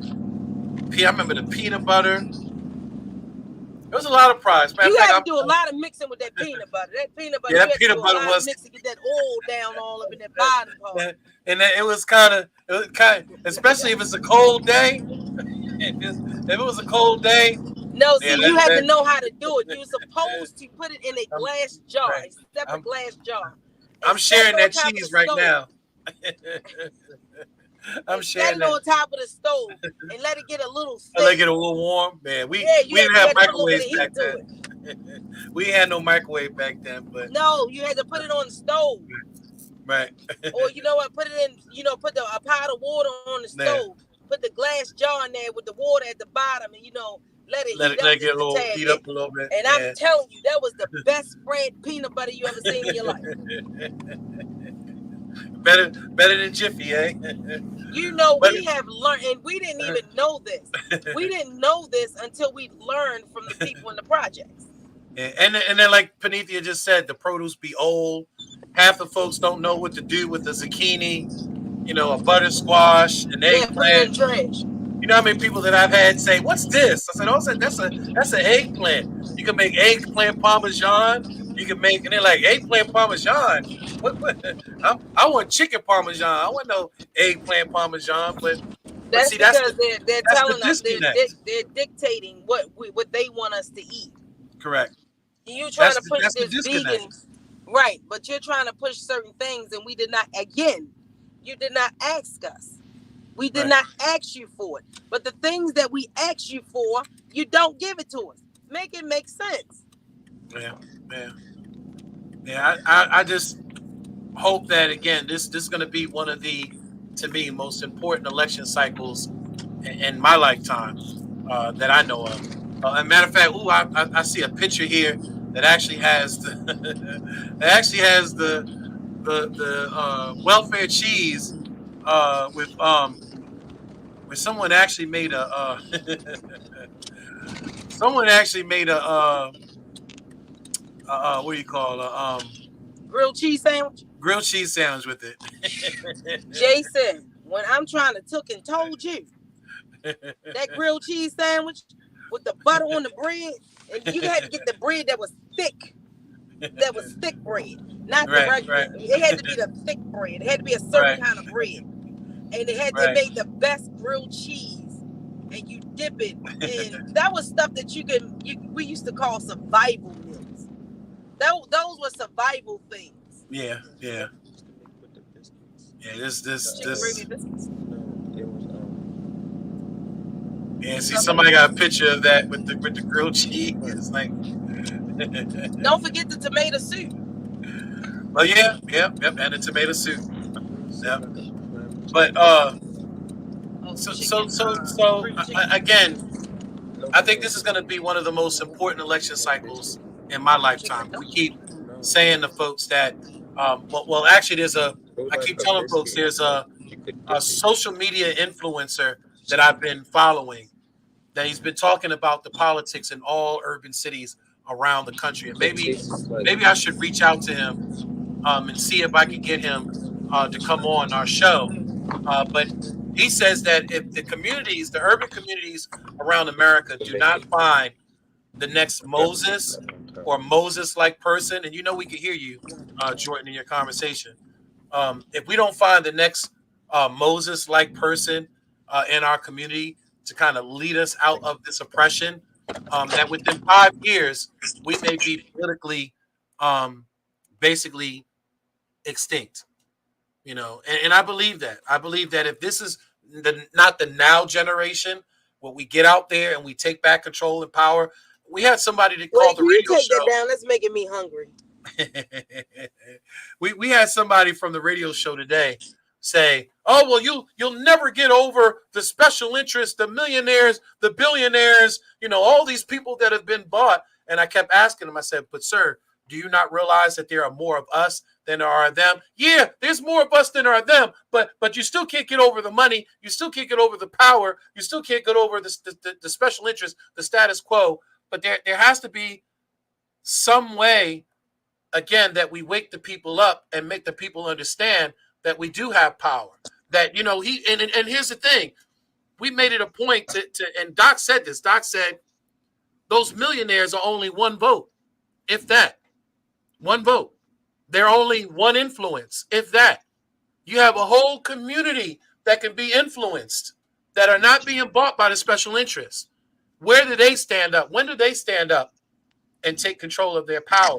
I remember the peanut butter. There was a lot of products. Matter of
You
fact,
had to do a lot of mixing with that peanut butter. That peanut butter,
yeah,
you
that
had to do
peanut
a
butter
lot of
was,
mixing to get that oil down all up in that bottom part.
and it was especially if it's a cold day. If it was a cold day,
No,
yeah,
see, you had to
that
know how to do it. You were supposed to put it in a
I'm
glass jar,
right.
a separate
I'm
glass jar, and
I'm
set it
sharing
on
that
top of the
cheese right
stove.
now. I'm
And set
sharing
it
that.
on top of the stove and let it get a little
I like
thick.
it a little warm, man. We
Yeah,
we didn't
you
have
had to put a little bit of
microwaves
heat
back
to it.
then. We had no microwave back then, but
No, you had to put it on the stove.
right.
Or you know what, put it in, put a pot of water on the
Yeah.
stove. Put the glass jar in there with the water at the bottom and, let it heat
Let
up
it get
just
a
a
little
tad
heat
bit.
up a little bit.
And I'm
Yeah.
telling you, that was the best spread peanut butter you ever seen in your life.
Better than Jiffy, eh? But
We have learned, and we didn't even know this. We didn't know this until we learned from the people in the projects.
and then like Panethia just said, the produce be old. Half the folks don't know what to do with the zucchini, a butter squash, an
Yeah, put it
eggplant.
in the trash.
You know how many people that I've had say, "What's this?" I said, "Oh, that's an eggplant. You can make eggplant parmesan. You can make," and they're like, "Eggplant parmesan. What? I want chicken parmesan. I want no eggplant parmesan." But
That's
see,
because they're
that's the
telling us
disconnect.
they're dictating what they want us to eat.
Correct.
You trying to push
That's the
this
disconnect.
vegan, right? But you're trying to push certain things, and we did not. Again, you did not ask us. We did
Right.
not ask you for it. But the things that we ask you for, you don't give it to us. Make it make sense.
Yeah. Yeah. Yeah. I just hope that again, this is going to be one of the, to me, most important election cycles in my lifetime that I know of. As a matter of fact, I see a picture here that actually has the that actually has the welfare cheese with someone actually made a someone actually made a what do you call
Grilled cheese sandwich.
grilled cheese sandwich with it.
Jason, when I'm trying to took and told you that grilled cheese sandwich with the butter on the bread, and you had to get the bread that was thick. That was thick bread, not the
Right,
regular.
right,
It had to be the thick bread. It had to be a certain
right,
kind of bread, and it
right.
made the best grilled cheese. And you dip it in. That was stuff that we used to call survival meals. Those were survival things.
Yeah, yeah, yeah.
Chicken gravy
This.
biscuits.
Yeah, see, somebody got a picture of that with the grilled cheese. It's like,
Don't forget the tomato soup.
well, yeah, yep, yep, and the tomato soup. Yep. But
Oh,
so so
chicken.
so so
Grilled chicken.
again, I think this is going to be one of the most important election cycles in my lifetime. We keep saying to folks that, well, actually, I keep telling folks there's a social media influencer that I've been following that he's been talking about the politics in all urban cities around the country, and maybe I should reach out to him and see if I can get him to come on our show. But he says that if the urban communities around America, do not find the next Moses or Moses-like person, and we can hear you, Jordan, in your conversation. If we don't find the next Moses-like person in our community to kind of lead us out of this oppression, that within 5 years we may be politically, basically extinct. And I believe that. I believe that if this is not the now generation, when we get out there and we take back control and power, we had somebody that called
Wait,
the
can you
radio
take that
show.
down? That's making me hungry.
we had somebody from the radio show today say, "Oh, well, you'll never get over the special interests, the millionaires, the billionaires, all these people that have been bought." And I kept asking him. I said, "But sir, do you not realize that there are more of us than there are them. Yeah, there's more of us than there are them, but you still can't get over the money. You still can't get over the power. You still can't get over the special interest, the status quo. But there has to be some way, again, that we wake the people up and make the people understand that we do have power. That, and here's the thing. We made it a point to and Doc said this. Doc said those millionaires are only one vote, if that. One vote. They're only one influence, if that. You have a whole community that can be influenced that are not being bought by the special interests. Where do they stand up? When do they stand up and take control of their power?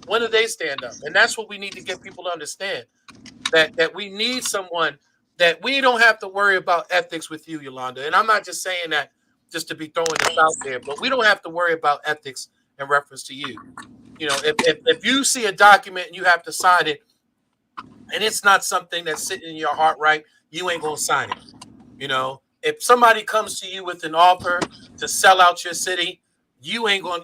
When do they stand up? And that's what we need to get people to understand. That we need someone that we don't have to worry about ethics with you, Yolanda. And I'm not just saying that just to be throwing this out there, but we don't have to worry about ethics in reference to you. If you see a document and you have to sign it, and it's not something that's sitting in your heart right, you ain't gonna sign it. If somebody comes to you with an offer to sell out your city, you ain't gonna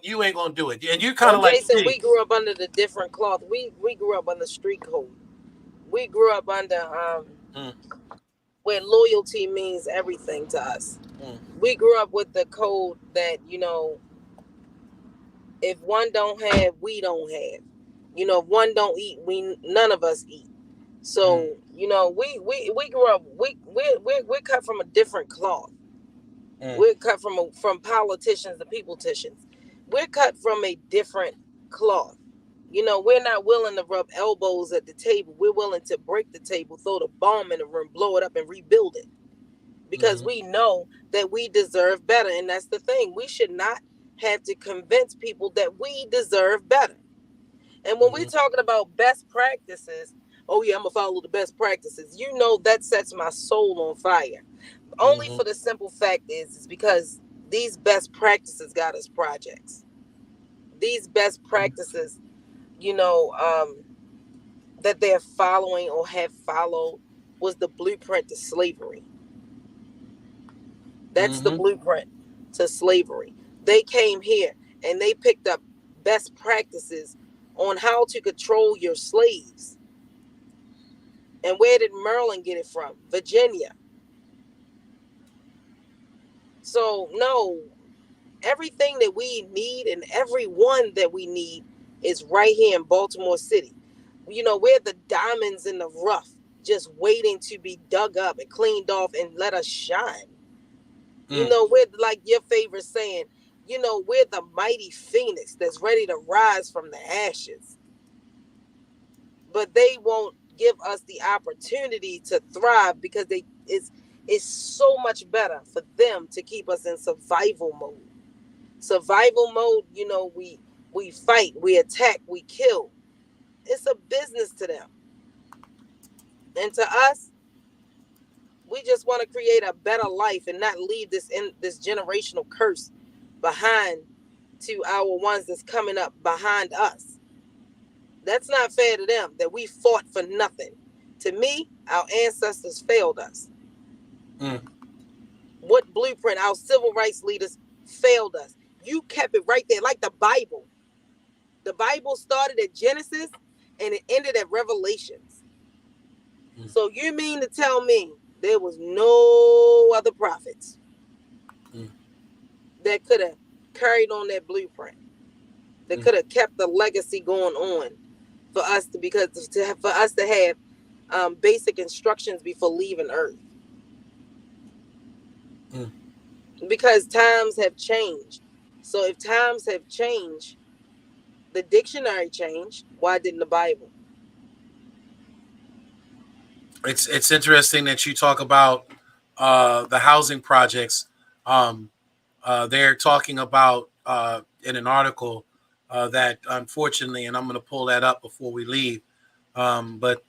do it. And you kind of like
Jason,
me.
we grew up under the different cloth. We grew up under street code. We grew up under
Mm,
where loyalty means everything to us.
mm,
We grew up with the code that, if one don't have, we don't have. If one don't eat, we none of us eat. So, we grew up, we're cut from a different cloth. We're cut from politicians to peopleticians. We're cut from a different cloth. We're not willing to rub elbows at the table. We're willing to break the table, throw the bomb in the room, blow it up, and rebuild it. Because we know that we deserve better. And that's the thing. We should not have to convince people that we deserve better. And when we're talking about best practices, oh yeah, I'm going to follow the best practices. That sets my soul on fire. Only for the simple fact is because these best practices got us projects. These best practices, that they're following or have followed was the blueprint to slavery. That's the blueprint to slavery. They came here and they picked up best practices on how to control your slaves. And where did Maryland get it from? Virginia. So, no, everything that we need and everyone that we need is right here in Baltimore City. We're the diamonds in the rough, just waiting to be dug up and cleaned off and let us shine. We're like your favorite saying, we're the mighty phoenix that's ready to rise from the ashes. But they won't give us the opportunity to thrive because it's so much better for them to keep us in survival mode. Survival mode, we fight, we attack, we kill. It's a business to them. And to us, we just want to create a better life and not leave this generational curse behind to our ones that's coming up behind us. That's not fair to them that we fought for nothing. To me, our ancestors failed us. What blueprint? Our civil rights leaders failed us. You kept it right there, like the Bible. The Bible started at Genesis and it ended at Revelations. So you mean to tell me there was no other prophets that could have carried on that blueprint, that could have kept the legacy going on for us to have basic instructions before leaving Earth? Because times have changed. So if times have changed, the dictionary changed. Why didn't the Bible?
It's interesting that you talk about the housing projects. They're talking about in an article that unfortunately, and I'm going to pull that up before we leave, but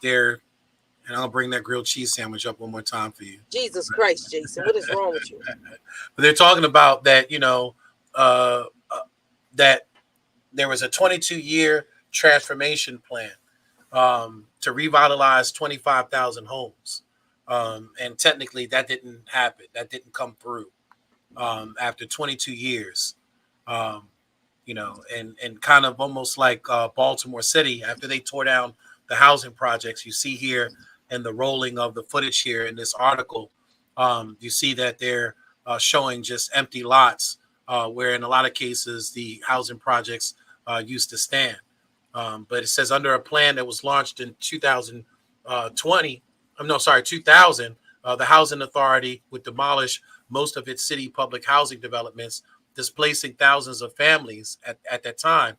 and I'll bring that grilled cheese sandwich up one more time for you.
Jesus Christ, Jason, what is wrong with you?
But they're talking about that, that there was a 22-year transformation plan to revitalize 25,000 homes. And technically that didn't happen. That didn't come through after 22 years. And kind of almost like Baltimore City, after they tore down the housing projects. You see here in the rolling of the footage here in this article, you see that they're showing just empty lots, where in a lot of cases the housing projects used to stand. But it says under a plan that was launched in 2020, no, sorry, 2000, the Housing Authority would demolish most of its city public housing developments, displacing thousands of families at that time.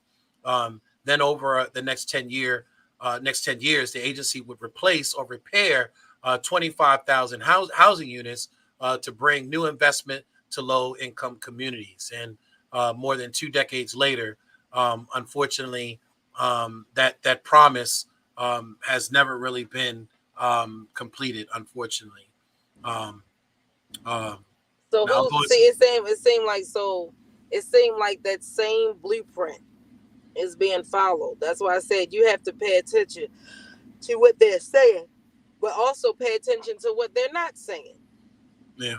Then over the next 10 years, the agency would replace or repair 25,000 housing units to bring new investment to low income communities. And more than 2 decades later, unfortunately, that promise has never really been completed, unfortunately. Um, um,
So
now,
who
although
see it seemed like that same blueprint is being followed. That's why I said you have to pay attention to what they're saying, but also pay attention to what they're not saying.
yeah,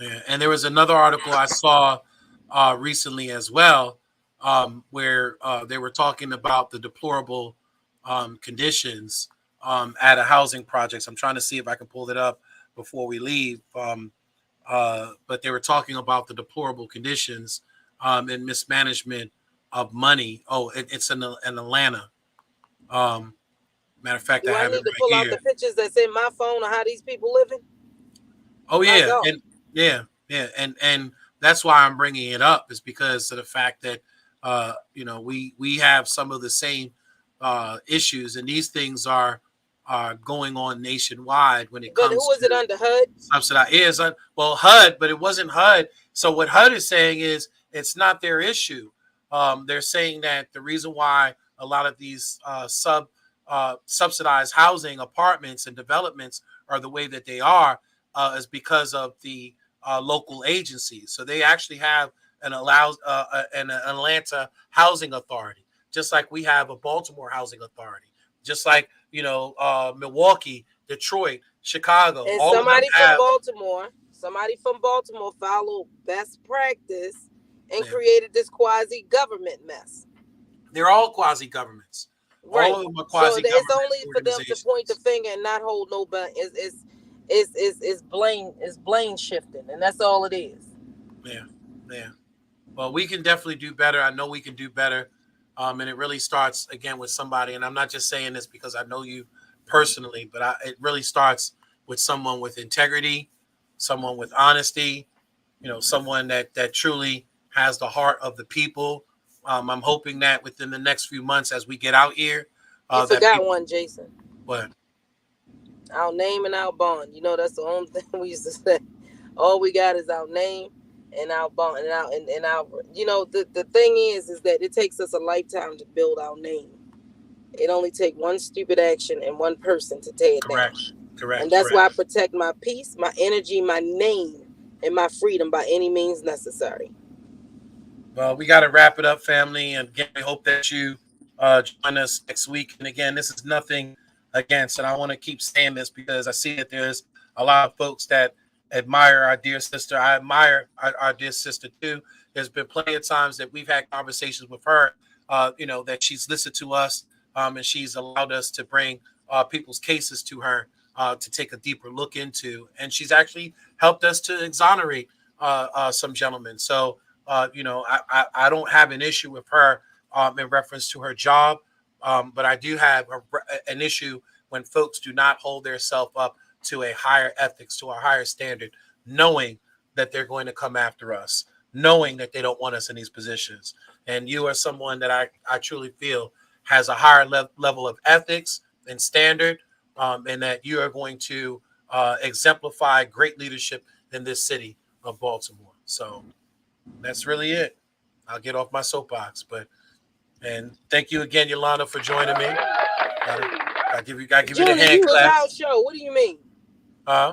yeah. And there was another article I saw recently as well, where they were talking about the deplorable conditions at a housing projects. I'm trying to see if I can pull it up before we leave. But they were talking about the deplorable conditions and mismanagement of money. Oh, it's in Atlanta. Um, Matter of fact, I
Do I
have it
need to
right
pull out
here.
the pictures that's in my phone of how these people living?
Oh
My
yeah,
God.
and yeah, yeah, and that's why I'm bringing it up is because of the fact that we have some of the same issues, and these things are going on nationwide when it
But who
comes
is it
to
under HUD?
subsidized. Is well HUD, but it wasn't HUD. So what HUD is saying is it's not their issue. They're saying that the reason why a lot of these subsidized housing apartments and developments are the way that they are is because of the local agencies. So they actually have an Atlanta housing authority, just like we have a Baltimore housing authority, just like Milwaukee, Detroit, Chicago.
And
All of them have.
somebody from Baltimore followed best practice and
Yeah,
created this quasi government mess.
they're all quasi governments. All
Right.
of them are
So
quasi
it's
government
only for them to point the
organizations.
finger and not hold no button. It's blame shifting, and that's all it is.
Yeah, yeah. Well, we can definitely do better. I know we can do better. And it really starts again with somebody. And I'm not just saying this because I know you personally, but it really starts with someone with integrity, someone with honesty, someone that truly has the heart of the people. I'm hoping that within the next few months, as we get out here,
You
that
forgot
people.
one, Jason.
But
Our name and our bond. That's the only thing we used to say. All we got is our name and our bond and our. The thing is that it takes us a lifetime to build our name. It only takes one stupid action and one person to tear it down.
correct,
And
correct,
that's
correct.
why I protect my peace, my energy, my name, and my freedom by any means necessary.
Well, we got to wrap it up, family. And again, I hope that you join us next week. And again, this is nothing against, and I want to keep saying this because I see that there's a lot of folks that admire our dear sister. I admire our dear sister too. There's been plenty of times that we've had conversations with her, that she's listened to us, and she's allowed us to bring people's cases to her to take a deeper look into. And she's actually helped us to exonerate some gentlemen. So, I don't have an issue with her in reference to her job, but I do have an issue when folks do not hold themselves up to a higher ethics, to a higher standard, knowing that they're going to come after us, knowing that they don't want us in these positions. And you are someone that I truly feel has a higher level of ethics and standard, and that you are going to exemplify great leadership in this city of Baltimore. So that's really it. I'll get off my soapbox, and thank you again, Yolanda, for joining me. Gotta, gotta give you the
Junior,
hand
you was
clap.
house show. What do you mean?
Uh,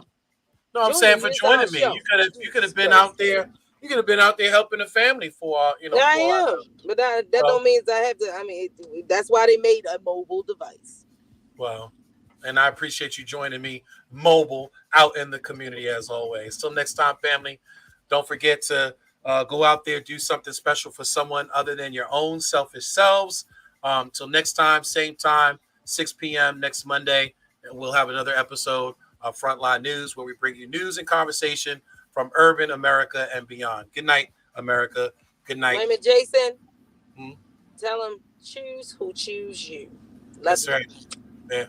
no, I'm
Junior,
saying for
you was
joining
house
me.
show.
You could have
Jesus
been
Christ.
out there. You could have been out there helping the family for
Yeah, I
for
am. But that
well,
don't mean I have to. That's why they made a mobile device.
well, and I appreciate you joining me mobile out in the community as always. Till next time, family. Don't forget to go out there, do something special for someone other than your own selfish selves. Till next time, 6 p.m. next Monday, and we'll have another episode of Frontline News where we bring you news and conversation from urban America and beyond. Good night, America. Good night.
Wait a minute, Jason. Tell them choose who choose you.
That's right. Yeah.